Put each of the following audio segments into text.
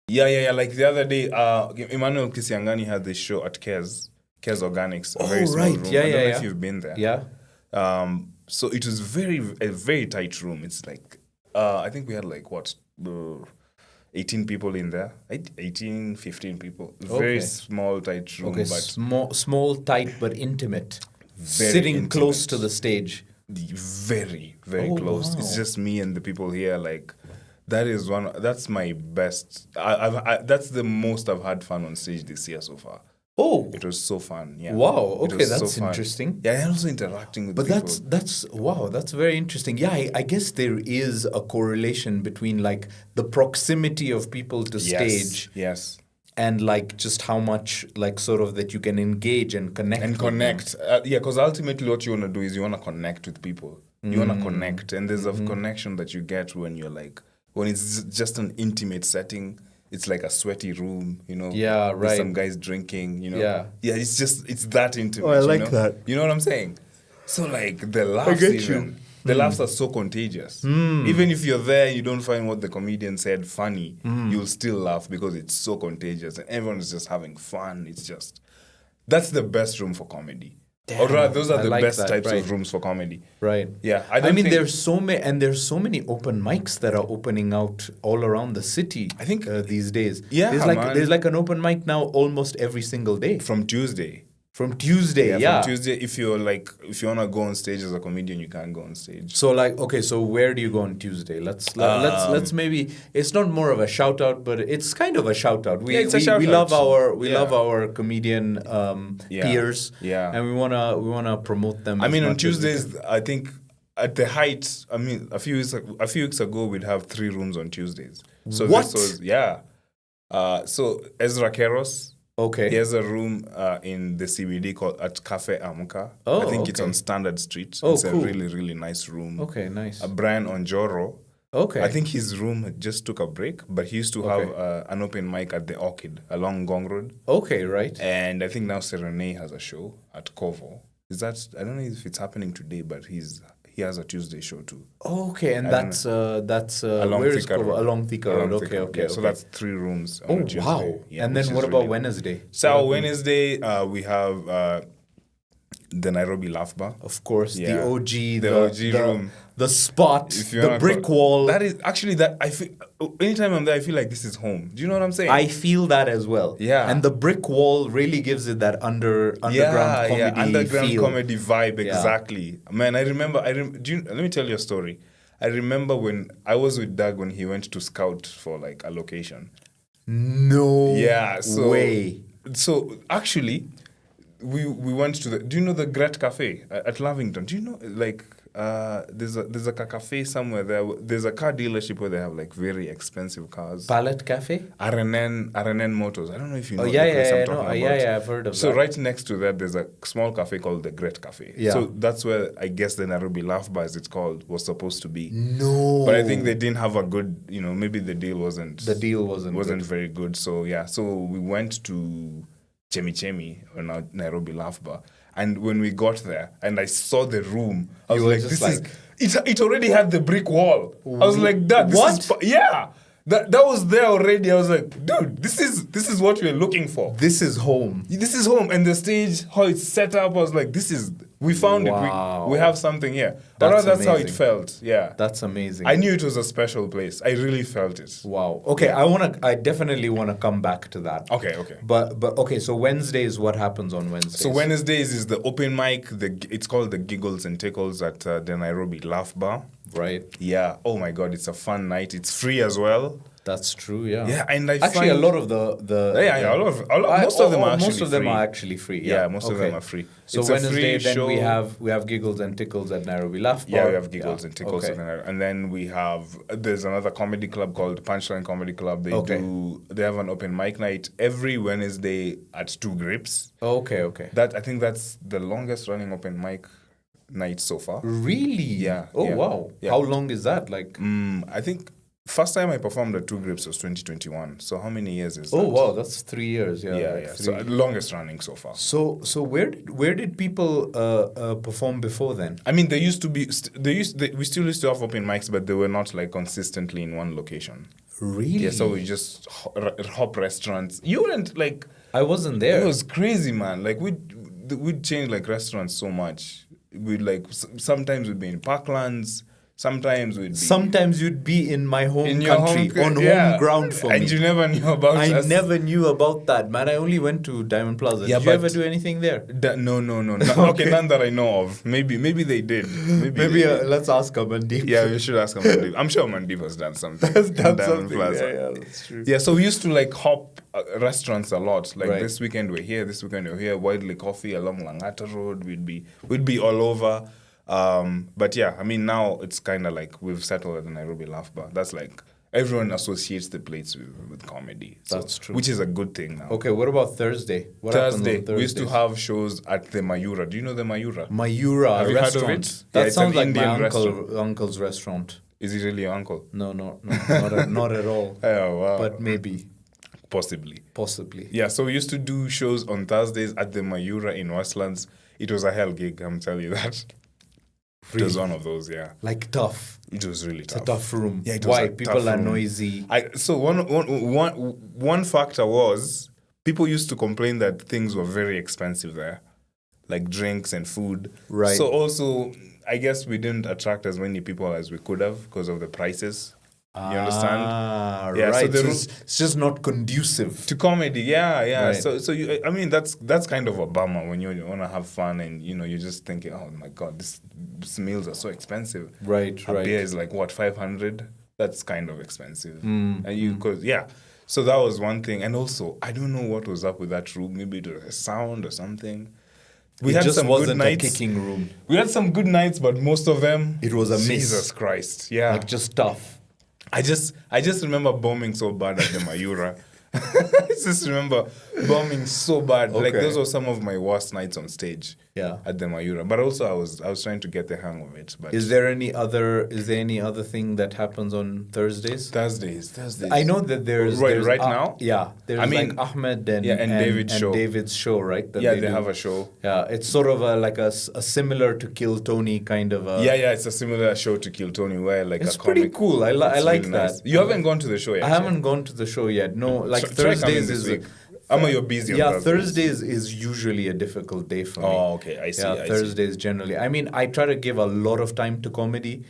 Yeah. Like the other day, Emmanuel Kisiangani had this show at Kes Organics, a very small room. Yeah, I don't know if you've been there. Yeah. So it was a very tight room. It's like, I think we had like, 18 people in there. 18, 15 people. Very small, tight room. Okay, but small, tight, but intimate. Very Sitting intimate. close to the stage. Very, very close. Wow. It's just me and the people here. Like, that's my best. That's the most I've had fun on stage this year so far. Oh, it was so fun. Yeah. Wow. Okay, that's so interesting. Yeah, and also interacting with people. But that's very interesting. Yeah, I guess there is a correlation between like the proximity of people to stage. Yes. And like just how much like sort of that you can engage and connect. Yeah, because ultimately what you want to do is you want to connect with people. You want to connect, and there's a connection that you get when you're like when it's just an intimate setting. It's like a sweaty room, you know. Yeah, right. With some guys drinking, you know. Yeah. Yeah, it's that intimate. Oh, I like that. You know what I'm saying? So like the laughs the laughs are so contagious. Even if you're there and you don't find what the comedian said funny, you'll still laugh because it's so contagious and everyone is just having fun. That's the best room for comedy. Damn, or rather, those are the best types of rooms for comedy. Right. Yeah. There's so many open mics that are opening out all around the city. I think these days. Yeah, there's like an open mic now almost every single day. From Tuesday. From Tuesday. From Tuesday. If you wanna go on stage as a comedian, you can't go on stage. So so where do you go on Tuesday? Let's maybe, it's not more of a shout out, but it's kind of a shout out. We love our comedian peers. Yeah. And we wanna promote them. I mean, on Tuesdays, I think at the height, a few weeks ago we'd have 3 rooms on Tuesdays. So what? This was so Ezra Keros. Okay. He has a room in the CBD called at Cafe Amka. Oh, I think it's on Standard Street. Oh, it's cool. a really, really nice room. Okay, nice. Brian Onjoro. Okay. I think his room just took a break, but he used to have an open mic at the Orchid along Gong Road. Okay, right. And I think now Serene has a show at Kovo. I don't know if it's happening today, but he has a Tuesday show too. Okay, and that's along where is Thika Road. Along Thika Road. Okay. So that's 3 rooms on Tuesday. Wow. Yeah, and then what about Wednesday? So Wednesday we have the Nairobi Laugh Bar. Of course, the OG, the OG room. The spot, the brick wall. That is actually I feel anytime I'm there, I feel like this is home. Do you know what I'm saying? I feel that as well. Yeah. And the brick wall really gives it that underground comedy comedy vibe. Exactly. Man, I remember. Let me tell you a story. I remember when I was with Doug when he went to scout for like a location. No. Yeah. Way. So actually, we went to do you know the Gret Cafe at Lavington? Do you know like there's a cafe somewhere there. There's a car dealership where they have like very expensive cars. Palette Cafe? RNN Motors. I don't know if you know. I've heard of that. So right next to that, there's a small cafe called the Gret Cafe. Yeah. So that's where I guess the Nairobi Laugh Bar, as it's called, was supposed to be. No. But I think they didn't have a good, maybe the deal wasn't. The deal wasn't very good. So yeah, so we went to Chemi or Nairobi Laugh Bar. And when we got there and I saw the room, I was like, it already had the brick wall. I was like, Dad, That was there already. I was like, dude, this is what we're looking for. This is home. This is home. And the stage, how it's set up, I was like, we found it. We have something here. That's how it felt. Yeah. That's amazing. I knew it was a special place. I really felt it. Wow. Okay, yeah. I definitely wanna come back to that. Okay. But okay, so Wednesdays, what happens on Wednesdays? So Wednesdays is the open mic. It's called the Giggles and Tickles at the Nairobi Laugh Bar. Right. Yeah. Oh my God, it's a fun night. It's free as well. That's true. Yeah. Yeah, and a lot of most of them are actually free. Yeah, most of them are free. So it's Wednesday, then we have Giggles and Tickles at Nairobi Laugh Bar. Yeah, we have Giggles and Tickles at Nairobi, and then there's another comedy club called Punchline Comedy Club. They have an open mic night every Wednesday at 2 Grips. Okay. I think that's the longest running open mic night so far. Really? Yeah. Oh, wow. Yeah. How long is that? Like, I think First time I performed at Two Grips was 2021. So how many years is that? Oh wow, that's 3 years. Yeah, Yeah, like yeah. three. So longest running so far. So where did people perform before then? I mean, there used to be we still used to have open mics, but they were not like consistently in one location. Really? Yeah, so we just hop restaurants. You weren't like. I wasn't there. It was crazy, man. Like we'd change like restaurants so much. We'd like sometimes we'd be in Parklands. Sometimes you'd be in my home your country, home home ground for me. And you never knew about us. I never knew about that, man. I only went to Diamond Plaza. Yeah, did you ever do anything there? No. Okay, none that I know of. Maybe they did. Maybe let's ask Amandeep. Yeah, we should ask Amandeep. I'm sure Amandeep has done something. Diamond Plaza. Yeah, that's true. Yeah, so we used to like hop restaurants a lot. Like Right. this weekend we're here, this weekend we're here. Widely Coffee along Langata Road. We'd be all over. But yeah, I mean now it's kind of like we've settled at the Nairobi Laugh Bar. That's like everyone associates the plates with comedy. So, That's true. Which is a good thing now. Okay, what about Thursday? What happens on Thursday, we used to Thursdays? have shows at the Mayura. Do you know the Mayura? Mayura Have you heard of restaurant. it? That Yeah, it's sounds an like Indian my restaurant. uncle's restaurant. Is he really your uncle? No, not at all. Oh, wow. But maybe, Possibly. possibly. Yeah, so we used to do shows on Thursdays at the Mayura in Westlands. It was a hell gig, I'm telling you that. It was one of those, yeah. Like tough. It was really It's tough. a tough room. Yeah, it was Why? a People tough are room. noisy. So one factor was people used to complain that things were very expensive there, like drinks and food. Right. So also, I guess we didn't attract as many people as we could have because of the prices. You understand? Ah, Yeah, so right. the So room- it's just not conducive. To comedy, yeah. Right. So you, I mean, that's kind of a bummer when you want to have fun and you're just thinking, oh my god, these meals are so expensive. Right, A right. beer is like what 500. That's kind of expensive. Mm, And you, cause yeah. So that was one thing, and also I don't know what was up with that room. Maybe it was a sound or something. We It had just some wasn't good a nights. kicking room. We had some good nights, but most of them, It was a miss. Jesus Christ, yeah. Like just tough. I just remember bombing so bad at the Mayura. I just remember bombing so bad. Like Okay. those were some of my worst nights on stage. Yeah. At the Mayura. But also I was trying to get the hang of it. But Is there any other thing that happens on Thursdays? Thursdays. I know that there's Right now? Yeah, there's I mean, like Ahmed and David's show. David's show, right? that yeah, they do. have a show. Yeah, it's sort of a similar to Kill Tony kind of a. Yeah, it's a similar show to Kill Tony where like It's a pretty comic. cool. I like really that. nice. You haven't gone to the show yet. I haven't gone to the show yet. No, like Try coming Thursdays this is. week. You're busy on Yeah, Thursdays. Thursdays is usually a difficult day for me. Oh, okay. I see. Yeah, I see. Thursdays generally. I mean, I try to give a lot of time to comedy,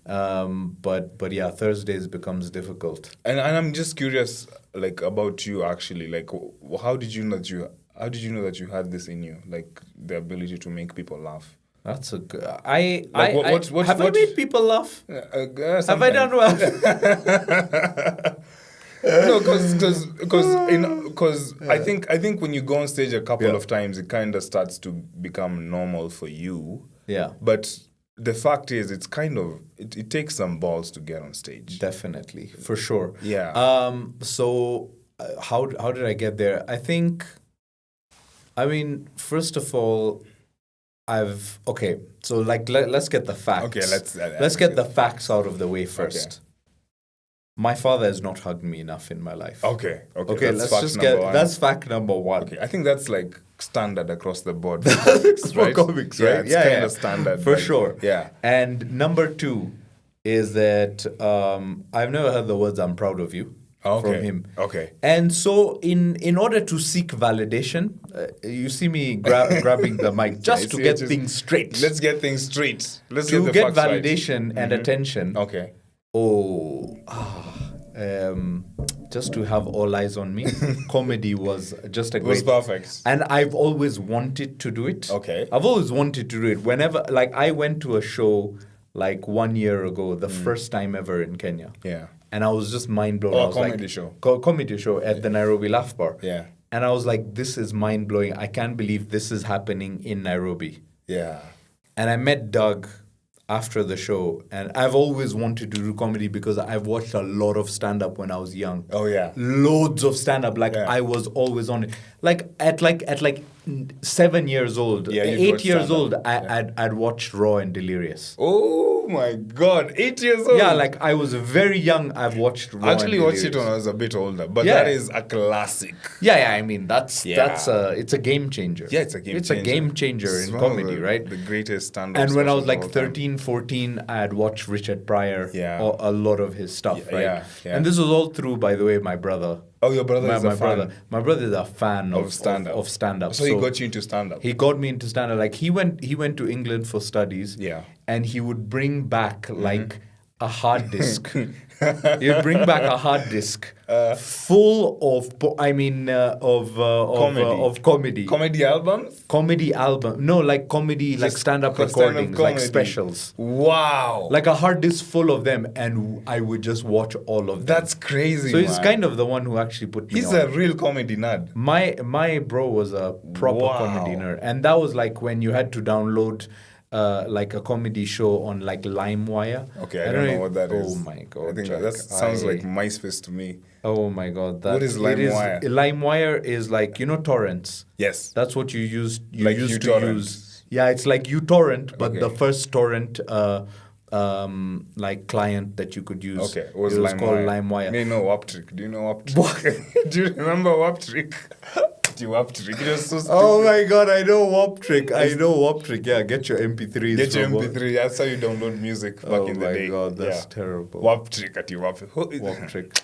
but yeah, Thursdays becomes difficult. And I'm just curious, like about you actually. Like, how did you know that you had this in you, like the ability to make people laugh? That's a good. Like, Have I made people laugh? Have I done well? No, because I think when you go on stage a couple of times, it kind of starts to become normal for you. Yeah, But the fact is, it's kind of it takes some balls to get on stage. definitely, for sure. Yeah. So how did I get there? I mean, first of all, so like let's get the facts. Okay, let's get the facts out of the way first. Okay. My father has not hugged me enough in my life. Okay. Okay, That's let's fact just number get one. that's fact number one. Okay, I think that's like standard across the board. For comics, right? Yeah, it's kind of standard. For like, sure. Yeah. And number two is that I've never heard the words "I'm proud of you" from him. Okay. And so, in order to seek validation, you see me grabbing the mic just to get things straight. Let's get things straight. Let's To get the get facts right. validation and attention. Okay. Just to have all eyes on me. Comedy was just a It was great. perfect. And I've always wanted to do it. Okay. I've always wanted to do it. Whenever, like, I went to a show like 1 year ago, the first time ever in Kenya. Yeah. And I was just mind blown. Oh, I a was comedy like, show. Comedy show at the Nairobi Laugh Bar. Yeah. And I was like, this is mind blowing. I can't believe this is happening in Nairobi. Yeah. And I met Doug after the show, and I've always wanted to do comedy because I've watched a lot of stand-up when I was young. Oh yeah. Loads of stand-up. Like, Yeah. I was always on it. Like at 7 years old, Yeah, you'd 8 watch years stand-up. old, I'd watched Raw and Delirious. Oh Oh my God, 8 years old. Yeah, like I was very young. I've watched Raw I actually and watched it Delirious. when I was a bit older, but Yeah. that is a classic. Yeah, I mean that's Yeah. it's a game changer. Yeah, it's a game It's changer. a game changer It's in one of comedy, right? The greatest stand-up. And when I was specials like of all time. 13, 14, I had watched Richard Pryor, Yeah. a lot of his stuff, Yeah, right? yeah. And this was all through, by the way, my brother. Oh, your brother is a fan brother. My brother is a fan of stand-up. Of stand-up. So he got you into stand-up. He got me into stand-up. Like he went to England for studies. Yeah. And he would bring back like a hard disk. He would bring back a hard disk full of comedy. Comedy albums? Comedy album. No, like comedy, like stand-up recordings, like comedy. specials. Wow. Like a hard disk full of them, and I would just watch all of them. That's crazy. So he's man. kind of the one who actually put me He's on. a real comedy nerd. My bro was a proper Wow. comedy nerd, and that was like when you had to download like a comedy show on like LimeWire. Okay, I don't know what that is. Oh my god! I think Jack, that sounds like MySpace to me. Oh my god! What is LimeWire? LimeWire is like torrents. Yes. That's what you used. You Like used to uTorrent. use. Yeah, it's like uTorrent, but Okay. the first torrent like client that you could use. Okay, it was called LimeWire. Me know Waptrick. Do you know Waptrick? Do you remember Waptrick? Waptrick. It was so stupid. Oh my god, I know Waptrick. Yeah, get your MP3s. Get your MP3. That's how you download music back in the day. Oh my god, that's Yeah. terrible. Waptrick at you. Waptrick. Waptrick.